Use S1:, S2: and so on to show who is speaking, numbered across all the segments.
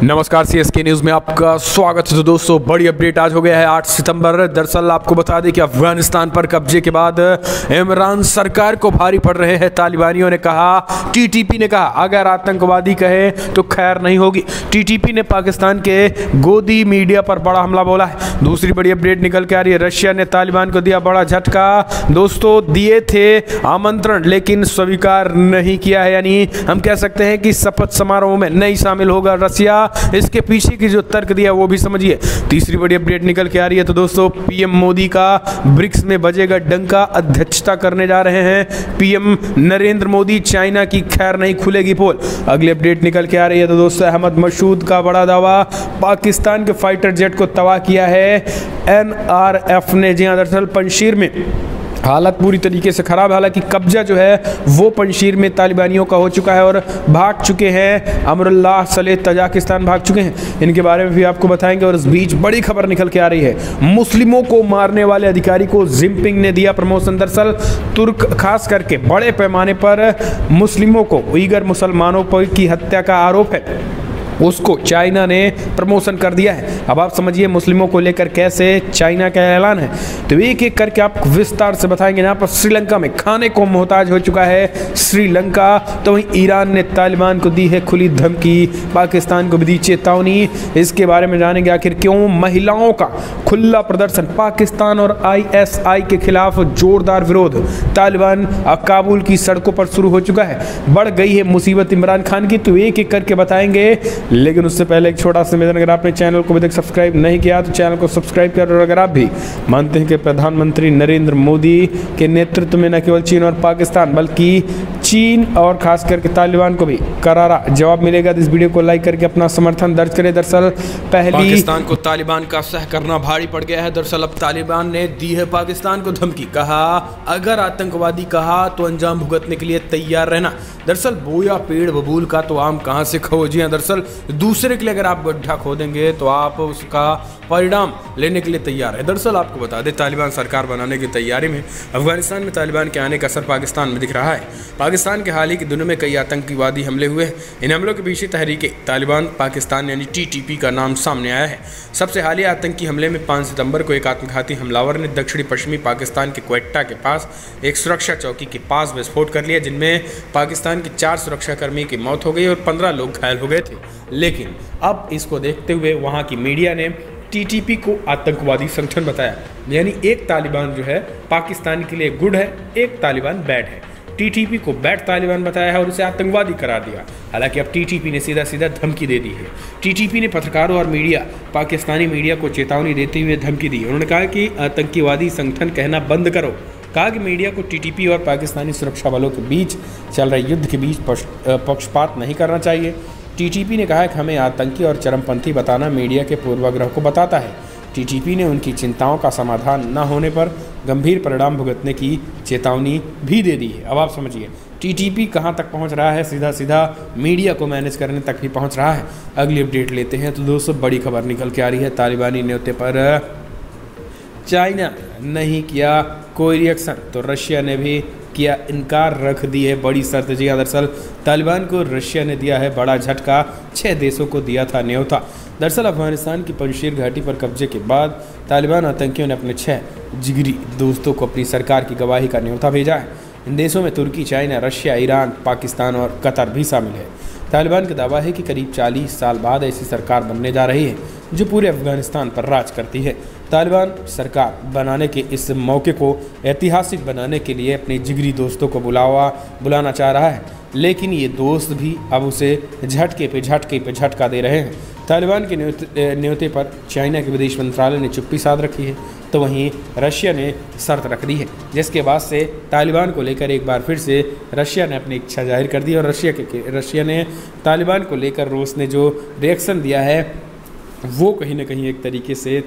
S1: नमस्कार, CSK news में आपका स्वागत है। तो दोस्तों, बड़ी अपडेट आज हो गया है 8 सितंबर। दरअसल आपको बता दें कि अफगानिस्तान पर कब्जे के बाद इमरान सरकार को भारी पड़ रहे हैं तालिबानियों ने कहा, टीटीपी ने कहा अगर आतंकवादी कहे तो खैर नहीं होगी। टीटीपी ने पाकिस्तान के गोदी मीडिया पर बड़ा हमला बोला है। दूसरी बड़ी अपडेट निकल के आ रही है, रशिया ने तालिबान को दिया बड़ा झटका। दोस्तों, दिए थे आमंत्रण लेकिन स्वीकार नहीं किया है, यानी हम कह सकते हैं कि शपथ समारोह में नहीं शामिल होगा रशिया। इसके पीछे की जो तर्क दिया वो भी समझिए। तीसरी बड़ी अपडेट निकल के आ रही है, तो दोस्तों पीएम मोदी का ब्रिक्स में बजेगा डंका, अध्यक्षता करने जा रहे हैं पीएम नरेंद्र मोदी। चाइना की खैर नहीं खुलेगी पोल। अगली अपडेट निकल के आ रही है, तो दोस्तों अहमद मसूद का बड़ा दावा, पाकिस्तान के फाइटर जेट को तबाह किया है एनआरएफ ने। जी हाँ, दरअसल पंजशीर में हालत पूरी तरीके से खराब, हालांकि कब्जा जो है वो पंजशीर में तालिबानियों का हो चुका है और भाग चुके हैं। अमरुल्लाह सलेह तजाकिस्तान भाग चुके हैं, इनके बारे में भी आपको बताएंगे। और इस बीच बड़ी खबर निकल के आ रही है, मुस्लिमों को मारने वाले अधिकारी को जिनपिंग ने दिया प्रमोशन। दरअसल तुर्क खास करके बड़े पैमाने पर मुस्लिमों को, उइगर मुसलमानों पर की हत्या का आरोप है, उसको चाइना ने प्रमोशन कर दिया है। अब आप समझिए मुस्लिमों को लेकर कैसे चाइना का ऐलान है, तो एक एक करके आपको विस्तार से बताएंगे। यहाँ पर श्रीलंका में खाने को मोहताज हो चुका है श्रीलंका, तो वहीं ईरान ने तालिबान को दी है खुली धमकी, पाकिस्तान को भी दी चेतावनी। इसके बारे में जानेंगे आखिर क्यों महिलाओं का खुला प्रदर्शन, पाकिस्तान और आईएसआई के खिलाफ जोरदार विरोध, तालिबान काबुल की सड़कों पर शुरू हो चुका है, बढ़ गई है मुसीबत इमरान खान की, तो एक एक करके बताएंगे। लेकिन उससे पहले एक छोटा सा निवेदन, अगर आपने चैनल को अभी तक सब्सक्राइब नहीं किया तो चैनल को सब्सक्राइब करें। और अगर आप भी मानते हैं कि प्रधानमंत्री नरेंद्र मोदी के नेतृत्व में न केवल चीन और पाकिस्तान बल्कि चीन और खास करके तालिबान को भी करारा जवाब मिलेगा, तो इस वीडियो को लाइक करके अपना समर्थन दर्ज करें। दरअसल पहली पाकिस्तान को तालिबान का सह करना भारी पड़ गया है। दरअसल अब तालिबान ने दी है पाकिस्तान को धमकी, कहा अगर आतंकवादी कहा तो अंजाम भुगतने के लिए तैयार रहना। दरअसल बोया पेड़ बबूल का तो आम कहाँ से खोजिए। दरअसल दूसरे के लिए अगर आप गड्ढा खोदेंगे तो आप उसका परिणाम लेने के लिए तैयार है। दरअसल आपको बता दें, तालिबान सरकार बनाने की तैयारी में अफगानिस्तान में तालिबान के आने का असर पाकिस्तान में दिख रहा है। पाकिस्तान के हाल ही के दिनों में कई आतंकवादी हमले हुए हैं। इन हमलों के पीछे तहरीके तालिबान पाकिस्तान यानी टीटीपी का नाम सामने आया है। सबसे हालिया आतंकी हमले में 5 सितंबर को एक आत्मघाती हमलावर ने दक्षिणी पश्चिमी पाकिस्तान के क्वेटा के पास एक सुरक्षा चौकी के पास विस्फोट कर लिया, जिनमें पाकिस्तान के 4 सुरक्षाकर्मी की मौत हो गई और 15 लोग घायल हो गए थे। लेकिन अब इसको देखते हुए वहाँ की मीडिया ने टीटीपी को आतंकवादी संगठन बताया, यानी एक तालिबान जो है पाकिस्तान के लिए गुड है, एक तालिबान बैड है। टीटीपी को बैड तालिबान बताया है और उसे आतंकवादी करार दिया। हालांकि अब टीटीपी ने सीधा सीधा धमकी दे दी है। टीटीपी ने पत्रकारों और मीडिया, पाकिस्तानी मीडिया को चेतावनी देते हुए धमकी दी। उन्होंने कहा कि आतंकवादी संगठन कहना बंद करो। कहा कि मीडिया को टीटीपी और पाकिस्तानी सुरक्षा बलों के बीच चल रहे युद्ध के बीच पक्षपात नहीं करना चाहिए। टीटीपी ने कहा कि हमें आतंकी और चरमपंथी बताना मीडिया के पूर्वाग्रह को बताता है। टीटीपी ने उनकी चिंताओं का समाधान न होने पर गंभीर परिणाम भुगतने की चेतावनी भी दे दी है। अब आप समझिए टीटीपी कहां तक पहुंच रहा है, सीधा सीधा मीडिया को मैनेज करने तक भी पहुंच रहा है। अगली अपडेट लेते हैं, तो दोस्तों बड़ी खबर निकल के आ रही है, तालिबानी न्योते पर चाइना नहीं किया कोई रिएक्शन, तो रशिया ने भी किया इनकार, रख दी है बड़ी शर्त। जी दरअसल तालिबान को रशिया ने दिया है बड़ा झटका, 6 देशों को दिया था न्योता। दरअसल अफगानिस्तान की पंजशीर घाटी पर कब्जे के बाद तालिबान आतंकियों ने अपने 6 जिगरी दोस्तों को अपनी सरकार की गवाही का न्योता भेजा है। इन देशों में तुर्की, चाइना, रशिया, ईरान, पाकिस्तान और कतर भी शामिल है। तालिबान का दावा है कि करीब 40 साल बाद ऐसी सरकार बनने जा रही है जो पूरे अफगानिस्तान पर राज करती है। तालिबान सरकार बनाने के इस मौके को ऐतिहासिक बनाने के लिए अपने जिगरी दोस्तों को बुलाना चाह रहा है, लेकिन ये दोस्त भी अब उसे झटके पे झटका दे रहे हैं। तालिबान के न्योते पर चाइना के विदेश मंत्रालय ने चुप्पी साध रखी है, तो वहीं रशिया ने शर्त रख दी है, जिसके बाद से तालिबान को लेकर एक बार फिर से रशिया ने अपनी इच्छा जाहिर कर दी। और रशिया ने तालिबान को लेकर रूस ने जो रिएक्शन दिया है वो कहीं ना कहीं एक तरीके से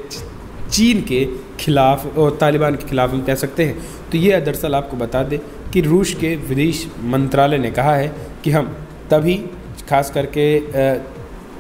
S1: चीन के खिलाफ और तालिबान के खिलाफ हम कह सकते हैं। तो ये दरअसल आपको बता दें कि रूस के विदेश मंत्रालय ने कहा है कि हम तभी खास करके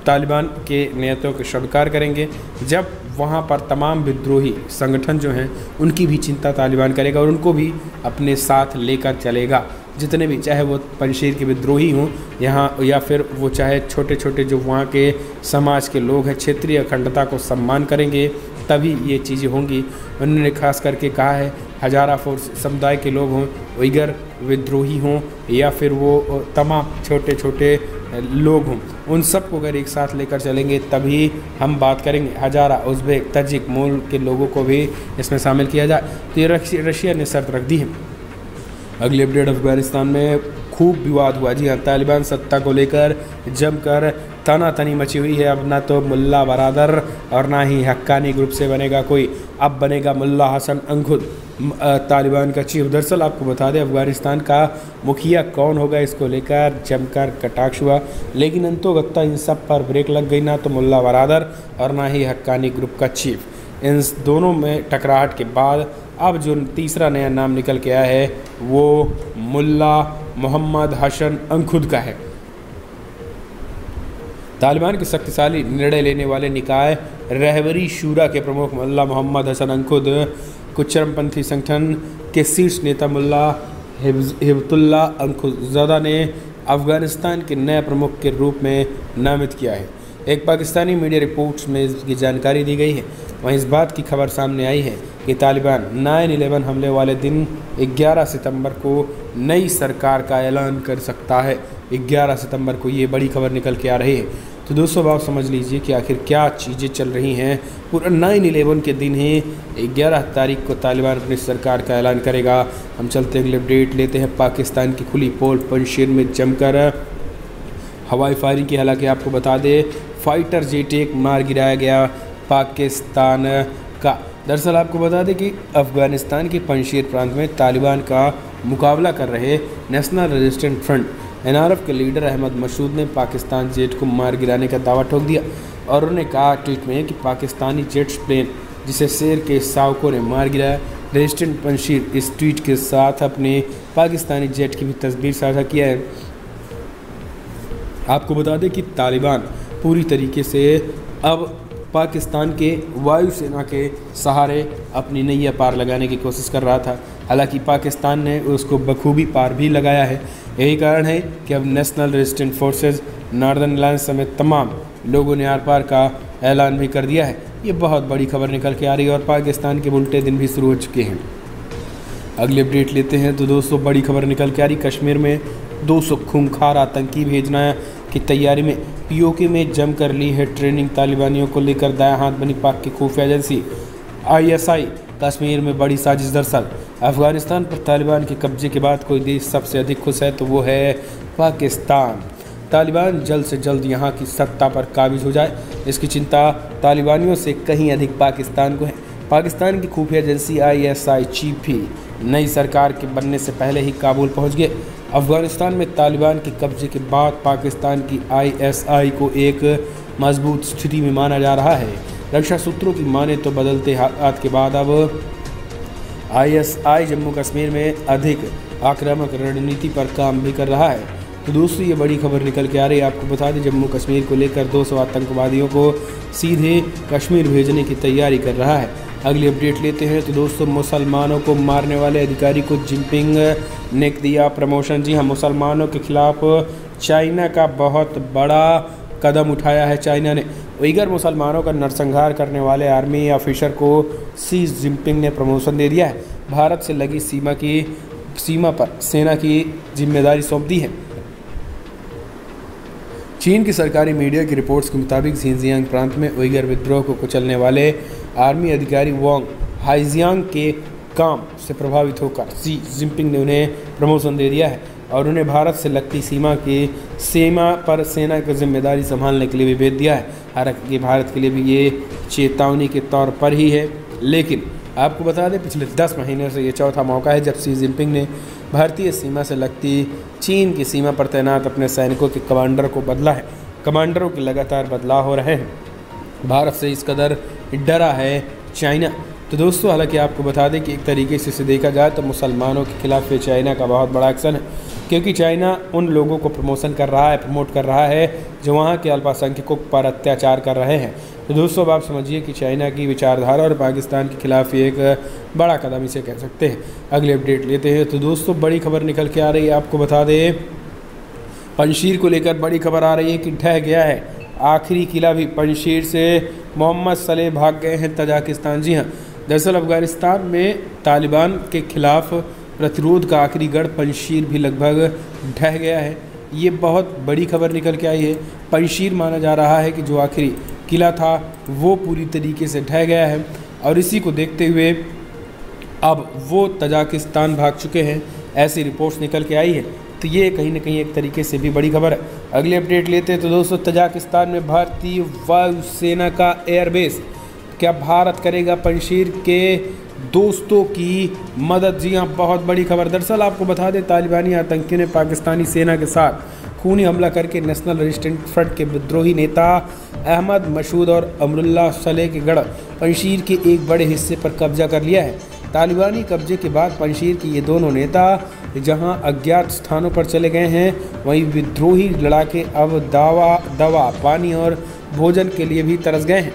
S1: तालिबान के नेताओं को स्वीकार करेंगे जब वहाँ पर तमाम विद्रोही संगठन जो हैं उनकी भी चिंता तालिबान करेगा और उनको भी अपने साथ लेकर चलेगा। जितने भी, चाहे वो पंजशीर के विद्रोही हों यहाँ, या फिर वो चाहे छोटे छोटे जो वहाँ के समाज के लोग हैं, क्षेत्रीय अखंडता को सम्मान करेंगे तभी ये चीज़ें होंगी। उन्होंने खास करके कहा है हजारा फोर्स समुदाय के लोग हों, उइगर विद्रोही हों, या फिर वो तमाम छोटे छोटे लोग हों, उन सब को अगर एक साथ लेकर चलेंगे तभी हम बात करेंगे। हजारा, उज़्बेक, तजिक मूल के लोगों को भी इसमें शामिल किया जाए, तो ये रशिया ने शर्त रख दी है। अगली अपडेट, अफगानिस्तान में खूब विवाद हुआ। जी हाँ, तालिबान सत्ता को लेकर जमकर तनातनी मची हुई है। अब ना तो मुल्ला बरादर और ना ही हक्कानी ग्रुप से बनेगा कोई, अब बनेगा मुल्ला हसन अंखुद तालिबान का चीफ। दरअसल आपको बता दें अफगानिस्तान का मुखिया कौन होगा, इसको लेकर जमकर कटाक्ष हुआ, लेकिन अंतोगत्ता इन सब पर ब्रेक लग गई। ना तो मुल्ला बरादर और ना ही हक्कानी ग्रुप का चीफ, इन दोनों में टकराहट के बाद अब जो तीसरा नया नाम निकल के आया है वो मुल्ला मोहम्मद हसन अंखुद का है। तालिबान के शक्तिशाली निर्णय लेने वाले निकाय रहबरी शूरा के प्रमुख मुल्ला मोहम्मद हसन अंखुद को चरमपंथी संगठन के शीर्ष नेता मुल्ला हिब्बतुल्ला अंखुज़ादा ने अफगानिस्तान के नए प्रमुख के रूप में नामित किया है। एक पाकिस्तानी मीडिया रिपोर्ट्स में इसकी जानकारी दी गई है। वहीं इस बात की खबर सामने आई है कि तालिबान 9/11 हमले वाले दिन 11 सितंबर को नई सरकार का ऐलान कर सकता है। 11 सितंबर को ये बड़ी खबर निकल के आ रही है। तो दोस्तों आप समझ लीजिए कि आखिर क्या चीज़ें चल रही हैं। पूरा 9/11 के दिन ही 11 तारीख को तालिबान अपनी सरकार का ऐलान करेगा। हम चलते अगले अपडेट लेते हैं। पाकिस्तान की खुली पोल पंजशीर में जमकर हवाई फायरिंग की। हालांकि आपको बता दें फाइटर जेट एक मार गिराया गया पाकिस्तान का। दरअसल आपको बता दें कि अफगानिस्तान के पंजशीर प्रांत में तालिबान का मुकाबला कर रहे नेशनल रेजिस्टेंट फ्रंट NRF के लीडर अहमद मसूद ने पाकिस्तान जेट को मार गिराने का दावा ठोक दिया और उन्होंने कहा ट्वीट में कि पाकिस्तानी जेट्स प्लेन जिसे शेर के शावकों ने मार गिराया। रेजिस्टेंट पंजशीर इस ट्वीट के साथ अपने पाकिस्तानी जेट की भी तस्वीर साझा किया है। आपको बता दें कि तालिबान पूरी तरीके से अब पाकिस्तान के वायुसेना के सहारे अपनी नैया पार लगाने की कोशिश कर रहा था। हालांकि पाकिस्तान ने उसको बखूबी पार भी लगाया है। यही कारण है कि अब national resistant forces, northern alliance समेत तमाम लोगों ने आर पार का ऐलान भी कर दिया है। ये बहुत बड़ी खबर निकल के आ रही है और पाकिस्तान के उल्टे दिन भी शुरू हो चुके हैं। अगली अपडेट लेते हैं। तो दोस्तों बड़ी खबर निकल के आ रही, कश्मीर में 200 खूंखार आतंकी भेजना की तैयारी में। POK में जम कर ली है ट्रेनिंग। तालिबानियों को लेकर दायां हाथ बनी पाक की खुफिया एजेंसी ISI। कश्मीर में बड़ी साजिश। दरअसल अफगानिस्तान पर तालिबान के कब्जे के बाद कोई देश सबसे अधिक खुश है तो वो है पाकिस्तान। तालिबान जल्द से जल्द यहाँ की सत्ता पर काबिज हो जाए, इसकी चिंता तालिबानियों से कहीं अधिक पाकिस्तान को है। पाकिस्तान की खुफिया एजेंसी ISI चीफ भी नई सरकार के बनने से पहले ही काबुल पहुँच गए। अफगानिस्तान में तालिबान के कब्जे के बाद पाकिस्तान की ISI को एक मजबूत स्थिति में माना जा रहा है। रक्षा सूत्रों की माने तो बदलते हालात के बाद अब ISI जम्मू कश्मीर में अधिक आक्रामक रणनीति पर काम भी कर रहा है। तो दोस्तों ये बड़ी खबर निकल के आ रही है। आपको बता दें जम्मू कश्मीर को लेकर 200 आतंकवादियों को सीधे कश्मीर भेजने की तैयारी कर रहा है। अगली अपडेट लेते हैं। तो दोस्तों मुसलमानों को मारने वाले अधिकारी को जिनपिंग ने दिया प्रमोशन। जी हाँ, मुसलमानों के खिलाफ चाइना का बहुत बड़ा कदम उठाया है। चाइना ने उइगर मुसलमानों का नरसंहार करने वाले आर्मी ऑफिसर को शी जिनपिंग ने प्रमोशन दे दिया है। भारत से लगी सीमा पर सेना की जिम्मेदारी सौंप दी है। चीन की सरकारी मीडिया की रिपोर्ट्स के मुताबिक शिनजियांग प्रांत में उइगर विद्रोह को कुचलने वाले आर्मी अधिकारी वांग हाइजियांग के काम से प्रभावित होकर शी जिनपिंग ने उन्हें प्रमोशन दे दिया है और उन्हें भारत से लगती सीमा पर सेना की जिम्मेदारी संभालने के लिए भी भेज दिया है। हालांकि भारत के लिए भी ये चेतावनी के तौर पर ही है, लेकिन आपको बता दें पिछले 10 महीनों से ये चौथा मौका है जब शी जिनपिंग ने भारतीय सीमा से लगती चीन की सीमा पर तैनात अपने सैनिकों के कमांडर को बदला है। कमांडरों के लगातार बदलाव हो रहे हैं। भारत से इस कदर डरा है चाइना। तो दोस्तों हालांकि आपको बता दें कि एक तरीके से इसे देखा जाए तो मुसलमानों के खिलाफ ये चाइना का बहुत बड़ा एक्शन है, क्योंकि चाइना उन लोगों को प्रमोट कर रहा है जो वहाँ के अल्पसंख्यकों पर अत्याचार कर रहे हैं। तो दोस्तों अब आप समझिए कि चाइना की विचारधारा और पाकिस्तान के खिलाफ ये एक बड़ा कदम इसे कह सकते हैं। अगली अपडेट लेते हैं। तो दोस्तों बड़ी खबर निकल के आ रही है, आपको बता दें पंजशीर को लेकर बड़ी खबर आ रही है कि ढह गया है आखिरी किला भी। पंजशीर से मोहम्मद सलेह भाग गए हैं तजाकिस्तान। जी हाँ, दरअसल अफगानिस्तान में तालिबान के खिलाफ प्रतिरोध का आखिरी गढ़ पंजशीर भी लगभग ढह गया है। ये बहुत बड़ी खबर निकल के आई है। पंजशीर माना जा रहा है कि जो आखिरी किला था वो पूरी तरीके से ढह गया है और इसी को देखते हुए अब वो तजाकिस्तान भाग चुके हैं, ऐसी रिपोर्ट्स निकल के आई है। तो ये कहीं ना कहीं एक तरीके से भी बड़ी खबर है। अगली अपडेट लेते हैं। तो दोस्तों तजाकिस्तान में भारतीय वायुसेना का एयरबेस, क्या भारत करेगा पंजशीर के दोस्तों की मदद? जी हाँ, बहुत बड़ी खबर। दरअसल आपको बता दें तालिबानी आतंकियों ने पाकिस्तानी सेना के साथ खूनी हमला करके नेशनल रेजिस्टेंस फ्रंट के विद्रोही नेता अहमद मसूद और अमरुल्लाह सलेह के गढ़ पंजशीर के एक बड़े हिस्से पर कब्जा कर लिया है। तालिबानी कब्जे के बाद पंजशीर के ये दोनों नेता जहां अज्ञात स्थानों पर चले गए हैं, वहीं विद्रोही लड़ाके अब दवा, पानी और भोजन के लिए भी तरस गए हैं।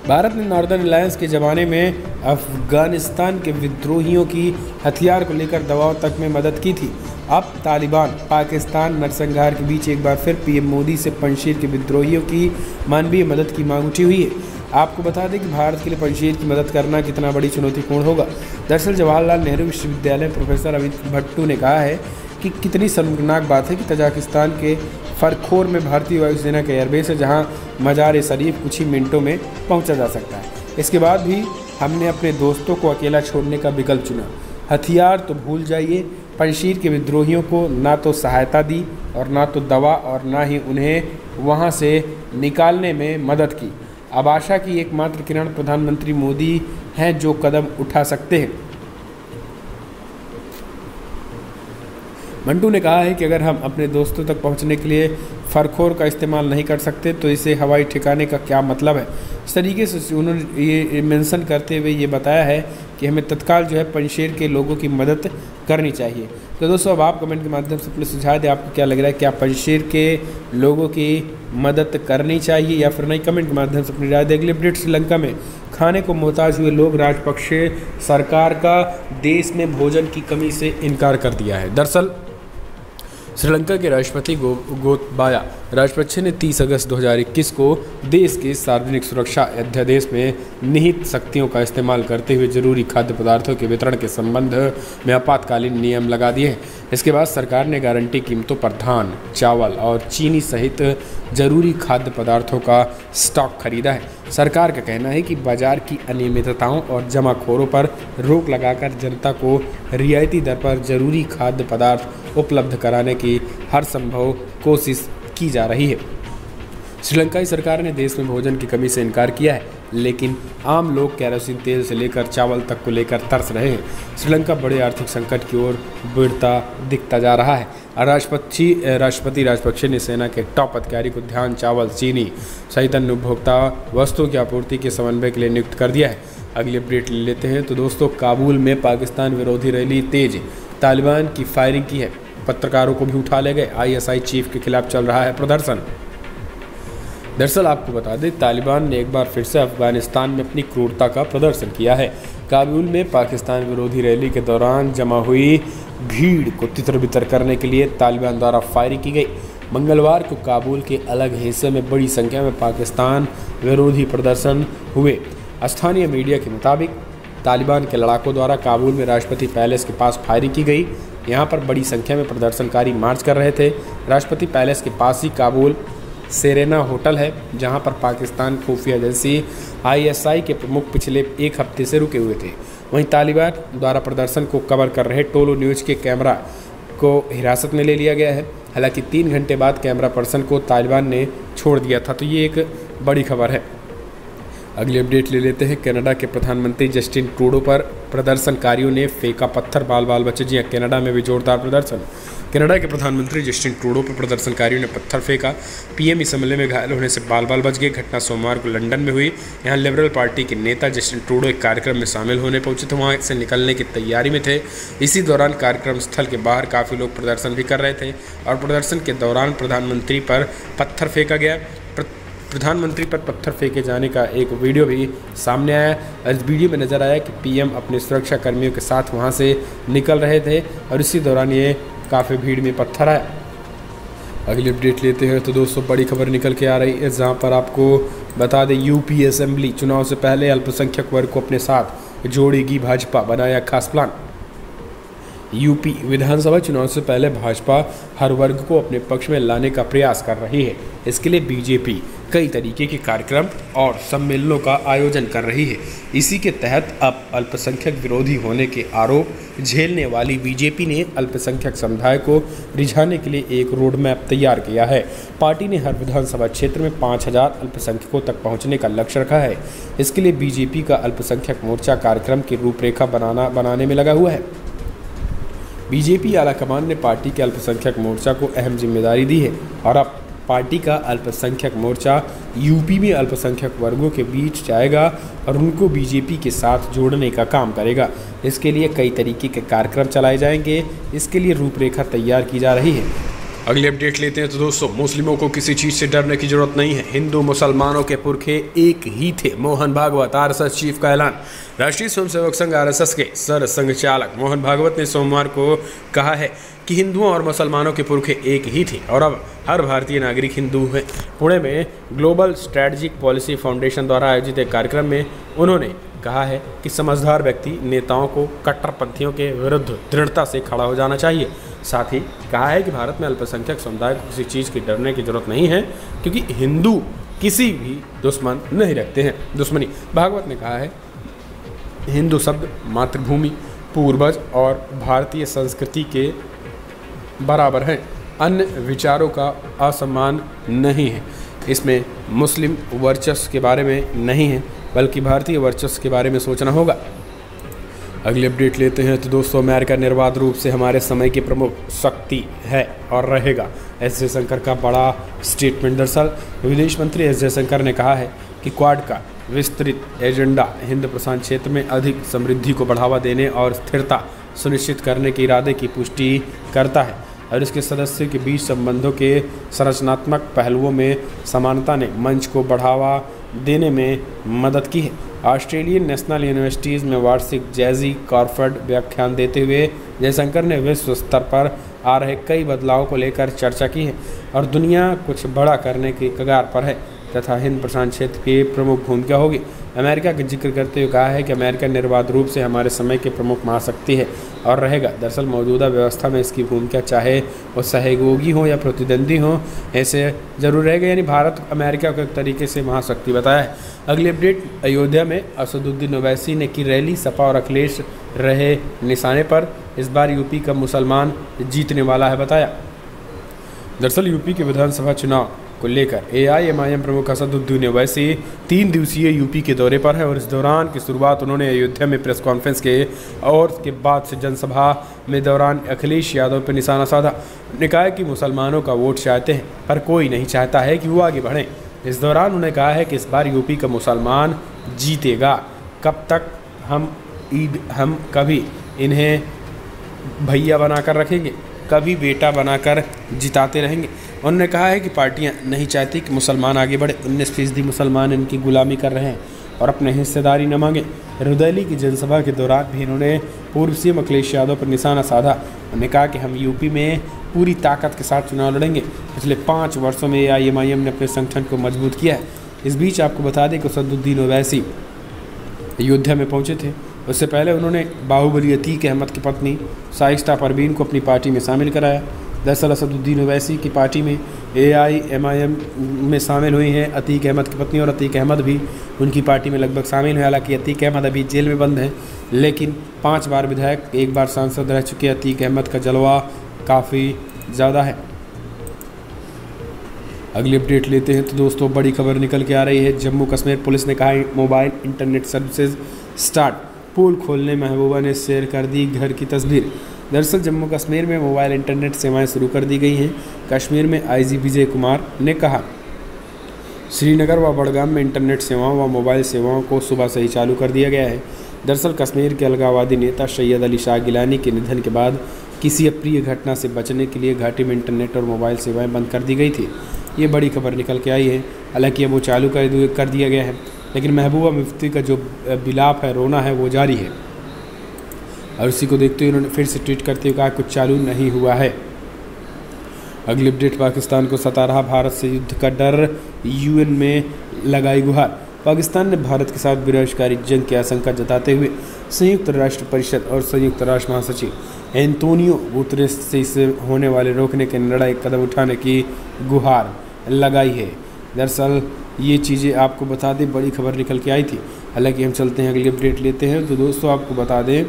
S1: भारत ने नॉर्दर्न अलायंस के ज़माने में अफगानिस्तान के विद्रोहियों की हथियार को लेकर दबाव तक में मदद की थी। अब तालिबान पाकिस्तान नरसंहार के बीच एक बार फिर पीएम मोदी से पंजशीर के विद्रोहियों की मानवीय मदद की मांग उठी हुई है। आपको बता दें कि भारत के लिए पंजशीर की मदद करना कितना बड़ी चुनौतीपूर्ण होगा। दरअसल जवाहरलाल नेहरू विश्वविद्यालय प्रोफेसर अमित भट्टू ने कहा है कि कितनी शर्मनाक बात है कि तजाकिस्तान के फरखोर में भारतीय वायुसेना का एयरबेस है, जहां मजार शरीफ कुछ ही मिनटों में पहुंचा जा सकता है। इसके बाद भी हमने अपने दोस्तों को अकेला छोड़ने का विकल्प चुना। हथियार तो भूल जाइए, पंजशीर के विद्रोहियों को ना तो सहायता दी और ना तो दवा और ना ही उन्हें वहां से निकालने में मदद की। अब आशा की एकमात्र किरण प्रधानमंत्री मोदी हैं जो कदम उठा सकते हैं। मंटू ने कहा है कि अगर हम अपने दोस्तों तक पहुंचने के लिए फरखोर का इस्तेमाल नहीं कर सकते तो इसे हवाई ठिकाने का क्या मतलब है। इस तरीके से उन्होंने ये मेंशन करते हुए ये बताया है कि हमें तत्काल जो है पंजशीर के लोगों की मदद करनी चाहिए। तो दोस्तों अब आप कमेंट के माध्यम से प्लीज़ सुझाव दें, आपको क्या लग रहा है, क्या पंजशीर के लोगों की मदद करनी चाहिए या फिर नहीं। कमेंट के माध्यम से अपनी राय दें। अगली अपडेट, श्रीलंका में खाने को मोहताज हुए लोग, राजपक्षे सरकार का देश में भोजन की कमी से इनकार कर दिया है। दरअसल श्रीलंका के राष्ट्रपति गोतबाया राजपक्षे ने 30 अगस्त 2021 को देश के सार्वजनिक सुरक्षा अध्यादेश में निहित शक्तियों का इस्तेमाल करते हुए जरूरी खाद्य पदार्थों के वितरण के संबंध में आपातकालीन नियम लगा दिए हैं। इसके बाद सरकार ने गारंटी कीमतों पर धान, चावल और चीनी सहित जरूरी खाद्य पदार्थों का स्टॉक खरीदा है। सरकार का कहना है कि बाजार की अनियमितताओं और जमाखोरों पर रोक लगाकर जनता को रियायती दर पर जरूरी खाद्य पदार्थ उपलब्ध कराने की हर संभव कोशिश की जा रही है। श्रीलंकाई सरकार ने देश में भोजन की कमी से इनकार किया है, लेकिन आम लोग केरोसिन तेल से लेकर चावल तक को लेकर तरस रहे हैं। श्रीलंका बड़े आर्थिक संकट की ओर बढ़ता दिखता जा रहा है। राष्ट्रपति राजपक्षे ने सेना के टॉप अधिकारी को धान, चावल, चीनी सहित अन्य उपभोक्ता वस्तुओं की आपूर्ति के समन्वय के लिए नियुक्त कर दिया है। अगली अपडेट ले लेते हैं। तो दोस्तों काबुल में पाकिस्तान विरोधी रैली तेज, तालिबान की फायरिंग की है, पत्रकारों को भी उठा ले गए। आईएसआई चीफ के खिलाफ चल रहा है प्रदर्शन। दरअसल आपको बता दें तालिबान ने एक बार फिर से अफगानिस्तान में अपनी क्रूरता का प्रदर्शन किया है। काबुल में पाकिस्तान विरोधी रैली के दौरान जमा हुई भीड़ को तितर बितर करने के लिए तालिबान द्वारा फायरिंग की गई। मंगलवार को काबुल के अलग हिस्से में बड़ी संख्या में पाकिस्तान विरोधी प्रदर्शन हुए। स्थानीय मीडिया के मुताबिक तालिबान के लड़ाकों द्वारा काबुल में राष्ट्रपति पैलेस के पास फायरिंग की गई। यहाँ पर बड़ी संख्या में प्रदर्शनकारी मार्च कर रहे थे। राष्ट्रपति पैलेस के पास ही काबुल सेरेना होटल है, जहाँ पर पाकिस्तान खुफिया एजेंसी आईएसआई के प्रमुख पिछले एक हफ्ते से रुके हुए थे। वहीं तालिबान द्वारा प्रदर्शन को कवर कर रहे टोलो न्यूज़ के कैमरा को हिरासत में ले लिया गया है। हालांकि 3 घंटे बाद कैमरा पर्सन को तालिबान ने छोड़ दिया था। तो ये एक बड़ी खबर है। अगली अपडेट ले लेते हैं। कनाडा के प्रधानमंत्री जस्टिन ट्रूडो पर प्रदर्शनकारियों ने फेंका पत्थर, बाल बचे। जी हाँ, कनाडा में भी जोरदार प्रदर्शन। कनाडा के प्रधानमंत्री जस्टिन ट्रूडो पर प्रदर्शनकारियों ने पत्थर फेंका। पीएम इस हमले में घायल होने से बाल बच गए। घटना सोमवार को लंदन में हुई। यहाँ लिबरल पार्टी के नेता जस्टिन ट्रूडो एक कार्यक्रम में शामिल होने पहुंचे थे, वहाँ से निकलने की तैयारी में थे। इसी दौरान कार्यक्रम स्थल के बाहर काफ़ी लोग प्रदर्शन भी कर रहे थे और प्रदर्शन के दौरान प्रधानमंत्री पर पत्थर फेंका गया। प्रधानमंत्री पर पत्थर फेंके जाने का एक वीडियो भी सामने आया। इस वीडियो में नजर आया कि पीएम अपने सुरक्षा कर्मियों के साथ वहां से निकल रहे थे और इसी दौरान ये काफ़ी भीड़ में पत्थर आया। अगली अपडेट लेते हैं तो दोस्तों बड़ी खबर निकल के आ रही है, जहां पर आपको बता दें यूपी असेंबली चुनाव से पहले अल्पसंख्यक वर्ग को अपने साथ जोड़ेगी भाजपा, बनाया खास प्लान। यूपी विधानसभा चुनाव से पहले भाजपा हर वर्ग को अपने पक्ष में लाने का प्रयास कर रही है। इसके लिए बीजेपी कई तरीके के कार्यक्रम और सम्मेलनों का आयोजन कर रही है। इसी के तहत अब अल्पसंख्यक विरोधी होने के आरोप झेलने वाली बीजेपी ने अल्पसंख्यक समुदाय को रिझाने के लिए एक रोड मैप तैयार किया है। पार्टी ने हर विधानसभा क्षेत्र में 5000 अल्पसंख्यकों तक पहुंचने का लक्ष्य रखा है। इसके लिए बीजेपी का अल्पसंख्यक मोर्चा कार्यक्रम की रूपरेखा बनाने में लगा हुआ है। बीजेपी आलाकमान ने पार्टी के अल्पसंख्यक मोर्चा को अहम जिम्मेदारी दी है और अब पार्टी का अल्पसंख्यक मोर्चा यूपी में अल्पसंख्यक वर्गों के बीच जाएगा और उनको बीजेपी के साथ जोड़ने का काम करेगा। इसके लिए कई तरीके के कार्यक्रम चलाए जाएंगे। इसके लिए रूपरेखा तैयार की जा रही है। अगली अपडेट लेते हैं तो दोस्तों मुस्लिमों को किसी चीज़ से डरने की जरूरत नहीं है। हिंदू मुसलमानों के पुरखे एक ही थे, मोहन भागवत। आरएसएस चीफ का ऐलान। राष्ट्रीय स्वयंसेवक संघ आरएसएस के सर संघ चालक मोहन भागवत ने सोमवार को कहा है कि हिंदुओं और मुसलमानों के पुरखे एक ही थे और अब हर भारतीय नागरिक हिंदू है। पुणे में ग्लोबल स्ट्रैटेजिक पॉलिसी फाउंडेशन द्वारा आयोजित एक कार्यक्रम में उन्होंने कहा है कि समझदार व्यक्ति नेताओं को कट्टरपंथियों के विरुद्ध दृढ़ता से खड़ा हो जाना चाहिए। साथ ही कहा है कि भारत में अल्पसंख्यक समुदाय को किसी चीज़ की डरने की जरूरत नहीं है, क्योंकि हिंदू किसी भी दुश्मन नहीं रखते हैं दुश्मनी। भागवत ने कहा है हिंदू शब्द मातृभूमि, पूर्वज और भारतीय संस्कृति के बराबर हैं। अन्य विचारों का असम्मान नहीं है। इसमें मुस्लिम वर्चस्व के बारे में नहीं है, बल्कि भारतीय वर्चस्व के बारे में सोचना होगा। अगली अपडेट लेते हैं तो दोस्तों अमेरिका निर्बाध रूप से हमारे समय की प्रमुख शक्ति है और रहेगा। एस जयशंकर का बड़ा स्टेटमेंट। दरअसल विदेश मंत्री एस जयशंकर ने कहा है कि क्वाड का विस्तृत एजेंडा हिंद प्रशांत क्षेत्र में अधिक समृद्धि को बढ़ावा देने और स्थिरता सुनिश्चित करने के इरादे की पुष्टि करता है और इसके सदस्यों के बीच संबंधों के संरचनात्मक पहलुओं में समानता ने मंच को बढ़ावा देने में मदद की है। ऑस्ट्रेलियन नेशनल यूनिवर्सिटीज़ में वार्षिक जैजी कॉर्फर्ड व्याख्यान देते हुए जयशंकर ने विश्व स्तर पर आ रहे कई बदलावों को लेकर चर्चा की है और दुनिया कुछ बड़ा करने की कगार पर है तथा हिंद प्रशांत क्षेत्र की प्रमुख भूमिका होगी। अमेरिका का जिक्र करते हुए कहा है कि अमेरिका निर्बाध रूप से हमारे समय की प्रमुख महाशक्ति है और रहेगा। दरअसल मौजूदा व्यवस्था में इसकी भूमिका चाहे वो सहयोगी हो या प्रतिद्वंदी हो, ऐसे जरूर रहेगा। यानी भारत अमेरिका को एक तरीके से महाशक्ति बताया है। अगली अपडेट, अयोध्या में असदुद्दीन ओवैसी ने की रैली। सपा और अखिलेश रहे निशाने पर। इस बार यूपी का मुसलमान जीतने वाला है बताया। दरअसल यूपी के विधानसभा चुनाव को लेकर एआईएमआईएम प्रमुख असदुद्दीन ओवैसी 3 दिवसीय यूपी के दौरे पर है और इस दौरान की शुरुआत उन्होंने अयोध्या में प्रेस कॉन्फ्रेंस के और के बाद से जनसभा में दौरान अखिलेश यादव पर निशाना साधा। उन्होंने कहा कि मुसलमानों का वोट चाहते हैं पर कोई नहीं चाहता है कि वो आगे बढ़ें। इस दौरान उन्होंने कहा है कि इस बार यूपी का मुसलमान जीतेगा। कब तक हम कभी इन्हें भैया बनाकर रखेंगे, कभी बेटा बनाकर जिताते रहेंगे। उन्होंने कहा है कि पार्टियां नहीं चाहती कि मुसलमान आगे बढ़े। 19% मुसलमान इनकी गुलामी कर रहे हैं और अपने हिस्सेदारी न मांगे। रुदैली की जनसभा के दौरान भी इन्होंने पूर्व सीएम अखिलेश यादव पर निशाना साधा। उन्होंने कहा कि हम यूपी में पूरी ताकत के साथ चुनाव लड़ेंगे। पिछले 5 वर्षों में एआईएमआईएम ने अपने संगठन को मजबूत किया है। इस बीच आपको बता दें कि असदुद्दीन ओवैसी अयोध्या में पहुंचे थे। उससे पहले उन्होंने बाहुबली अतीक अहमद की पत्नी शाइस्ता परवीन को अपनी पार्टी में शामिल कराया। दरअसल असदुद्दीन ओवैसी की पार्टी में एआईएमआईएम में शामिल हुई हैं अतीक अहमद की पत्नी और अतीक अहमद भी उनकी पार्टी में लगभग शामिल हुए। हालांकि अतीक अहमद अभी जेल में बंद हैं, लेकिन 5 बार विधायक, 1 बार सांसद रह चुके अतीक अहमद का जलवा काफ़ी ज़्यादा है। अगली अपडेट लेते हैं तो दोस्तों बड़ी खबर निकल के आ रही है। जम्मू कश्मीर पुलिस ने कहा मोबाइल इंटरनेट सर्विसेज स्टार्ट। पोल खोलने महबूबा ने शेयर कर दी घर की तस्वीर। दरअसल जम्मू कश्मीर में मोबाइल इंटरनेट सेवाएं शुरू कर दी गई हैं। कश्मीर में आईजी विजय कुमार ने कहा श्रीनगर व बड़गाम में इंटरनेट सेवाओं व मोबाइल सेवाओं को सुबह से ही चालू कर दिया गया है। दरअसल कश्मीर के अलगाववादी नेता सैयद अली शाह गिलानी के निधन के बाद किसी अप्रिय घटना से बचने के लिए घाटी में इंटरनेट और मोबाइल सेवाएं बंद कर दी गई थी। ये बड़ी खबर निकल के आई है। हालांकि अब वो चालू कर दिया गया है, लेकिन महबूबा मुफ्ती का जो बिलाप है, रोना है, वो जारी है। और इसी को देखते हुए उन्होंने फिर से ट्वीट करते हुए कहा कुछ चालू नहीं हुआ है। अगली अपडेट, पाकिस्तान को सता रहा भारत से युद्ध का डर, यूएन में लगाई गुहार। पाकिस्तान ने भारत के साथ विनाशकारी जंग की आशंका जताते हुए संयुक्त राष्ट्र परिषद और संयुक्त राष्ट्र महासचिव एंटोनियो गुतेरेस से इसे होने वाले रोकने के निर्णायक कदम उठाने की गुहार लगाई है। दरअसल ये चीज़ें आपको बता दें, बड़ी खबर निकल के आई थी। हालांकि हम चलते हैं अगली अपडेट लेते हैं। तो दोस्तों आपको बता दें,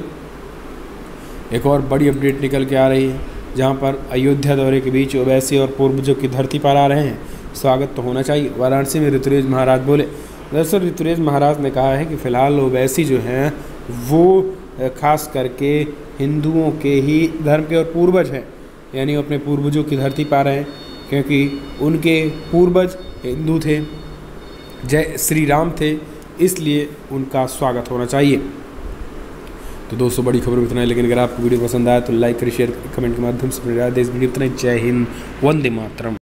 S1: एक और बड़ी अपडेट निकल के आ रही है, जहां पर अयोध्या दौरे के बीच ओवैसी और पूर्वजों की धरती पर आ रहे हैं, स्वागत तो होना चाहिए। वाराणसी में ऋतुराज महाराज बोले। दरअसल ऋतुराज महाराज ने कहा है कि फ़िलहाल ओवैसी जो हैं वो खास करके हिंदुओं के ही धर्म के और पूर्वज हैं, यानी अपने पूर्वजों की धरती पर आ रहे हैं, क्योंकि उनके पूर्वज हिंदू थे, जय श्री राम थे, इसलिए उनका स्वागत होना चाहिए। तो दोस्तों बड़ी खबर में इतना है, लेकिन अगर आपको वीडियो पसंद आया तो लाइक करें, शेयर करें, कमेंट के माध्यम से अपनी राय दें। इस वीडियो इतना ही। जय हिंद, वंदे मातरम।